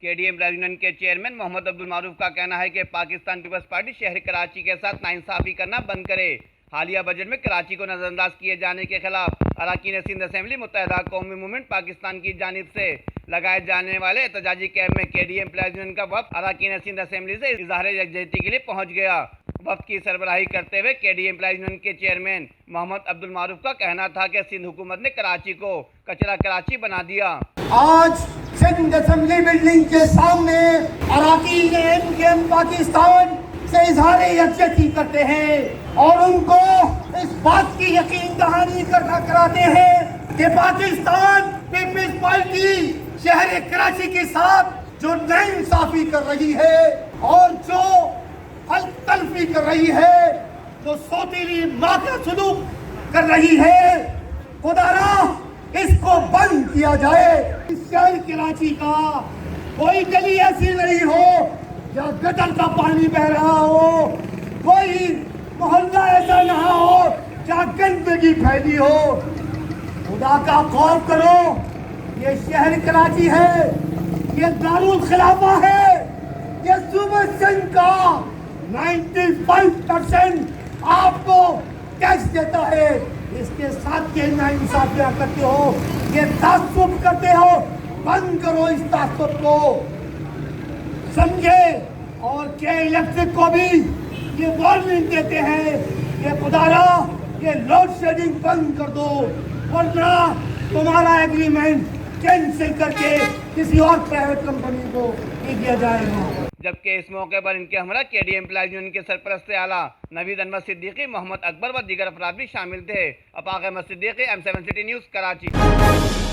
کے D M union کے chairman محمد عبدالمعروف کا کہنا ہے کہ پاکستان پیپلز پارٹی شہر کراچی کے ساتھ ناانصافی کرنا بند کرے۔ حالیہ بجٹ میں کراچی کو نظر انداز کیے جانے کے خلاف اراکین سندھ اسمبلی متحدہ قومی موومنٹ پاکستان کی جانب سے لگائے جانے والے احتجاجی کیمپ میں کے ڈی ایم یونین کا وفد اراکین سندھ اسمبلی سے اظہار یکجہتی کے لیے پہنچ گیا۔ وفد کی سربراہی کرتے ہوئے کے ڈی ایم یونین کے چیئرمین محمد عبدالمعروف کا کہنا تھا کہ سندھ حکومت نے کراچی کو کچرا کراچی بنا دیا۔ آج سندھ اسمبلی بلڈنگ کے سامنے اراکین ایم کے ایم پاکستان سے اظہار یکجہتی کرتے ہیں اور ان کو اس بات کی یقین دہانی کراتے ہیں کہ پاکستان پیپلز پارٹی شہر کراچی کے ساتھ جو ناانصافی کر رہی ہے اور جو تلفی کر رہی ہے، جو سوتیلی ماں کا سلوک کر رہی ہے، خدا را اس کو بند کیا جائے۔ اس شہر کراچی کا کوئی گلی ایسی نہیں ہو جہاں گٹر کا پانی بہ رہا ہو، کوئی محلہ ایسا نہ ہو جہاں گندگی پھیلی ہو۔ خدا کا خوف کرو، یہ شہر کراچی ہے، یہ دارالخلافہ ہے، یہ صوبہ سندھ کا 95% آپ کو ٹیکس دیتا ہے۔ اس کے ساتھ یہ ناانصافیاں کرتے ہو، یہ تعصب کرتے ہو، بند کرو اس تعصب کو، سمجھے؟ اور کے الیکٹرک کو بھی یہ وارننگ دیتے ہیں کہ خدا را یہ لوڈ شیڈنگ بند کر دو ورنہ تمہارا ایگریمنٹ کینسل کر کے کسی اور پرائیویٹ کمپنی کو دیا جائے گا۔ جبکہ اس موقع پر ان کے ہمراہ کے ڈی ایم یونین کے سرپرست اعلیٰ نوید انور صدیقی، محمد اکبر و دیگر افراد بھی شامل تھے۔ Afaq Ahmed Siddiqui, M7 city news, Karachi.